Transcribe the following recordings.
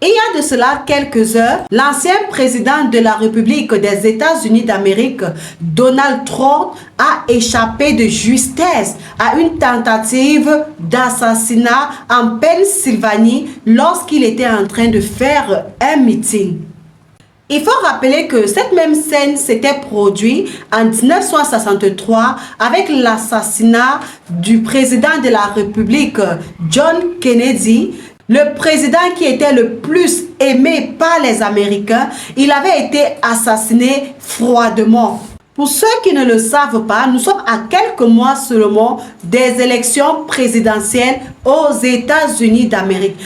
Il y a de cela quelques heures, l'ancien président de la République des États-Unis d'Amérique, Donald Trump, a échappé de justesse à une tentative d'assassinat en Pennsylvanie lorsqu'il était en train de faire un meeting. Il faut rappeler que cette même scène s'était produite en 1963 avec l'assassinat du président de la République, John Kennedy. Le président qui était le plus aimé par les Américains, il avait été assassiné froidement. Pour ceux qui ne le savent pas, nous sommes à quelques mois seulement des élections présidentielles aux États-Unis d'Amérique.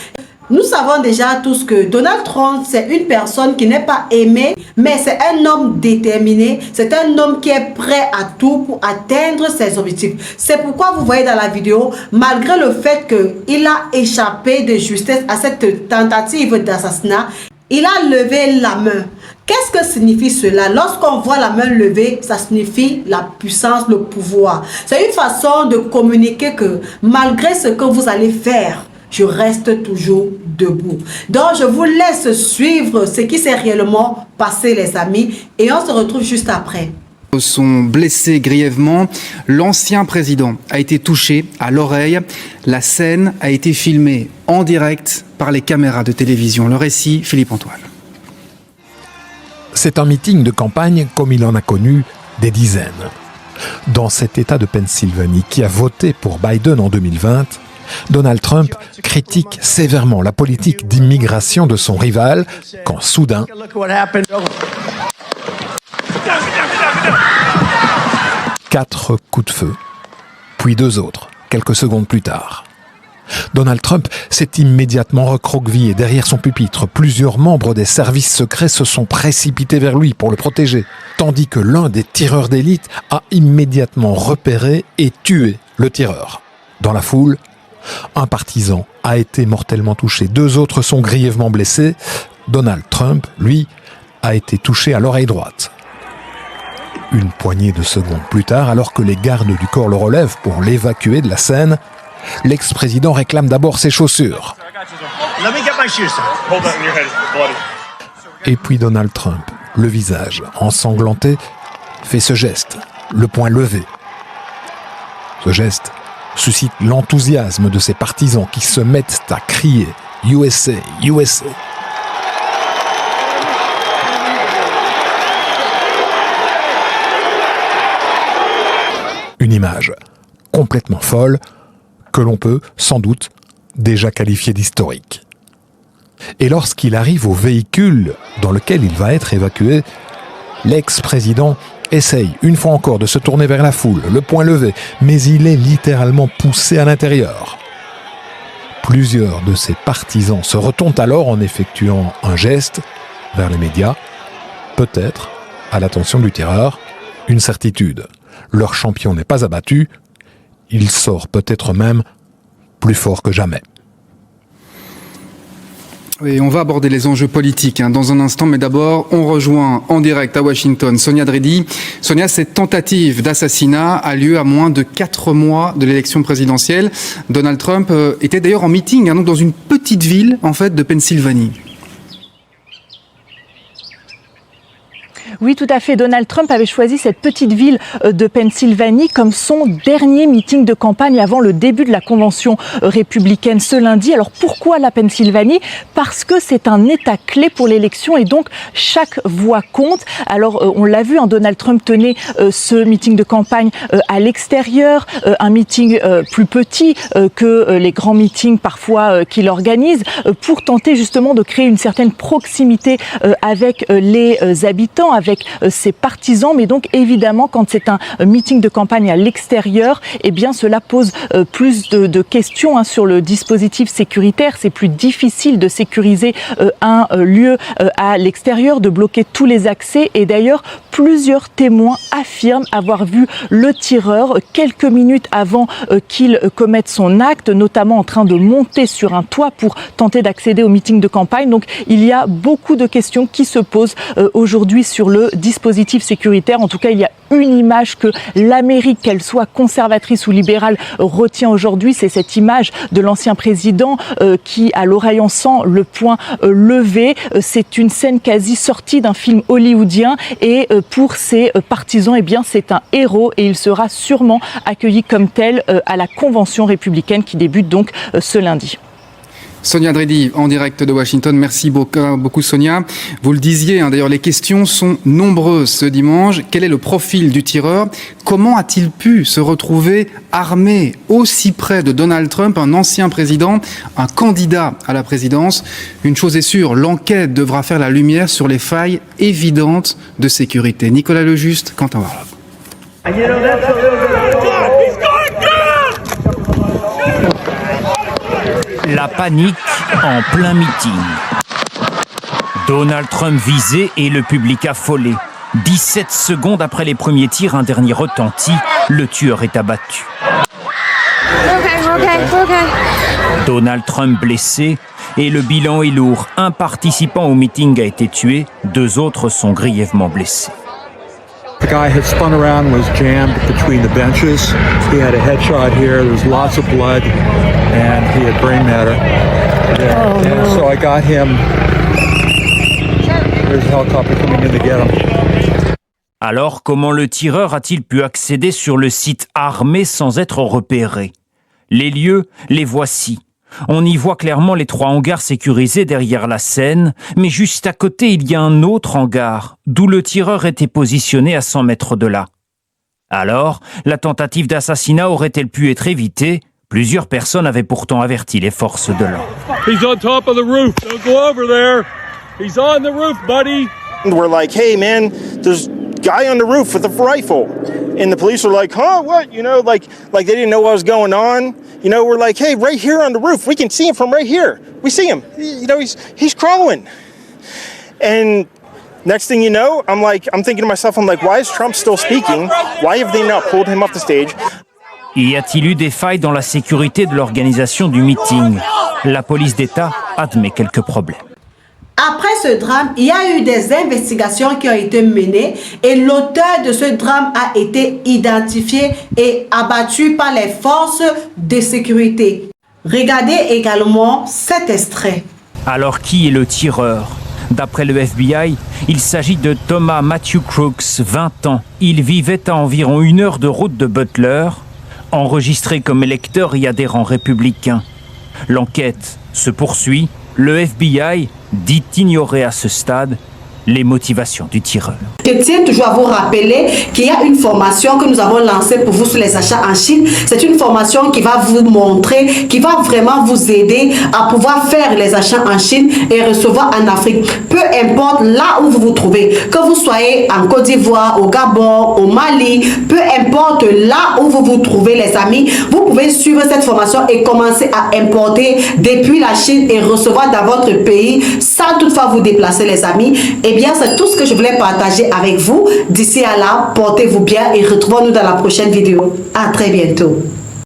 Nous savons déjà tous que Donald Trump, c'est une personne qui n'est pas aimée, mais c'est un homme déterminé, c'est un homme qui est prêt à tout pour atteindre ses objectifs. C'est pourquoi vous voyez dans la vidéo, malgré le fait qu'il a échappé de justesse à cette tentative d'assassinat, il a levé la main. Qu'est-ce que signifie cela? Lorsqu'on voit la main levée, ça signifie la puissance, le pouvoir. C'est une façon de communiquer que malgré ce que vous allez faire, je reste toujours debout. Donc, je vous laisse suivre ce qui s'est réellement passé, les amis, et on se retrouve juste après. Sont blessés grièvement. L'ancien président a été touché à l'oreille. La scène a été filmée en direct par les caméras de télévision. Le récit, Philippe Antoine. C'est un meeting de campagne comme il en a connu des dizaines. Dans cet État de Pennsylvanie qui a voté pour Biden en 2020, Donald Trump critique sévèrement la politique d'immigration de son rival quand soudain, quatre coups de feu, puis deux autres, quelques secondes plus tard. Donald Trump s'est immédiatement recroquevillé derrière son pupitre. Plusieurs membres des services secrets se sont précipités vers lui pour le protéger, tandis que l'un des tireurs d'élite a immédiatement repéré et tué le tireur. Dans la foule, un partisan a été mortellement touché. Deux autres sont grièvement blessés. Donald Trump, lui, a été touché à l'oreille droite. Une poignée de secondes plus tard, alors que les gardes du corps le relèvent pour l'évacuer de la scène, l'ex-président réclame d'abord ses chaussures. Et puis Donald Trump, le visage ensanglanté, fait ce geste, le poing levé. Ce geste suscite l'enthousiasme de ses partisans qui se mettent à crier « USA, USA ». Une image complètement folle que l'on peut, sans doute, déjà qualifier d'historique. Et lorsqu'il arrive au véhicule dans lequel il va être évacué, l'ex-président essaye une fois encore de se tourner vers la foule, le poing levé, mais il est littéralement poussé à l'intérieur. Plusieurs de ses partisans se retournent alors en effectuant un geste vers les médias, peut-être à l'attention du tireur, une certitude. Leur champion n'est pas abattu, il sort peut-être même plus fort que jamais. Et on va aborder les enjeux politiques dans un instant, mais d'abord, on rejoint en direct à Washington Sonia Dredi. Sonia, cette tentative d'assassinat a lieu à moins de 4 mois de l'élection présidentielle. Donald Trump était d'ailleurs en meeting donc dans une petite ville en fait, de Pennsylvanie. Oui, tout à fait. Donald Trump avait choisi cette petite ville de Pennsylvanie comme son dernier meeting de campagne avant le début de la convention républicaine ce lundi. Alors pourquoi la Pennsylvanie? Parce que c'est un État clé pour l'élection et donc chaque voix compte. Alors on l'a vu, Donald Trump tenait ce meeting de campagne à l'extérieur, un meeting plus petit que les grands meetings parfois qu'il organise pour tenter justement de créer une certaine proximité avec les habitants, avec ses partisans, mais donc évidemment quand c'est un meeting de campagne à l'extérieur, eh bien cela pose plus de questions sur le dispositif sécuritaire. C'est plus difficile de sécuriser un lieu à l'extérieur, de bloquer tous les accès et d'ailleurs plusieurs témoins affirment avoir vu le tireur quelques minutes avant qu'il commette son acte, notamment en train de monter sur un toit pour tenter d'accéder au meeting de campagne. Donc il y a beaucoup de questions qui se posent aujourd'hui sur le dispositif sécuritaire. En tout cas, il y a une image que l'Amérique, qu'elle soit conservatrice ou libérale, retient aujourd'hui. C'est cette image de l'ancien président qui a l'oreille en sang, le poing levé. C'est une scène quasi sortie d'un film hollywoodien et pour ses partisans, eh bien, c'est un héros et il sera sûrement accueilli comme tel à la convention républicaine qui débute donc ce lundi. Sonia Dredi, en direct de Washington. Merci beaucoup, Sonia. Vous le disiez, d'ailleurs, les questions sont nombreuses ce dimanche. Quel est le profil du tireur? Comment a-t-il pu se retrouver armé aussi près de Donald Trump, un ancien président, un candidat à la présidence? Une chose est sûre, l'enquête devra faire la lumière sur les failles évidentes de sécurité. Nicolas Lejuste, Quentin Warlov. La panique en plein meeting. Donald Trump visé et le public affolé. 17 secondes après les premiers tirs, un dernier retentit. Le tueur est abattu. Donald Trump blessé et le bilan est lourd. Un participant au meeting a été tué, 2 autres sont grièvement blessés. The guy had spun around and was jammed between the benches. He had a headshot here. There was lots of blood, and he had brain matter. And so I got him. There's a helicopter coming in to get him. Alors, comment le tireur a-t-il pu accéder sur le site armé sans être repéré? Les lieux, les voici. On y voit clairement les 3 hangars sécurisés derrière la scène, mais juste à côté, il y a un autre hangar, d'où le tireur était positionné à 100 mètres de là. Alors, la tentative d'assassinat aurait-elle pu être évitée? Plusieurs personnes avaient pourtant averti les forces de l'ordre. He's on top of the roof. Don't go over there. He's on the roof, buddy. We're like, hey man, there's guy on the roof with a rifle. And the police are like, huh, what? You know, like they didn't know what was going on. You know, we're like, hey, right here on the roof, we can see him from right here. We see him. You know, he's crawling. And next thing you know, I'm thinking to myself, why is Trump still speaking? Why have they not pulled him off the stage? Y a-t-il eu des failles dans la sécurité de l'organisation du meeting? La police d'État admet quelques problèmes. Après ce drame, il y a eu des investigations qui ont été menées et l'auteur de ce drame a été identifié et abattu par les forces de sécurité. Regardez également cet extrait. Alors qui est le tireur? D'après le FBI, il s'agit de Thomas Matthew Crooks, 20 ans. Il vivait à environ 1 heure de route de Butler, enregistré comme électeur et adhérent républicain. L'enquête se poursuit. Le FBI dit ignorer à ce stade les motivations du tireur. Je tiens toujours à vous rappeler qu'il y a une formation que nous avons lancée pour vous sur les achats en Chine. C'est une formation qui va vous montrer, qui va vraiment vous aider à pouvoir faire les achats en Chine et recevoir en Afrique. Peu importe là où vous vous trouvez, que vous soyez en Côte d'Ivoire, au Gabon, au Mali, peu importe là où vous vous trouvez les amis, vous pouvez suivre cette formation et commencer à importer depuis la Chine et recevoir dans votre pays sans toutefois vous déplacer les amis. Eh bien, c'est tout ce que je voulais partager avec vous. D'ici à là, portez-vous bien et retrouvons-nous dans la prochaine vidéo. À très bientôt.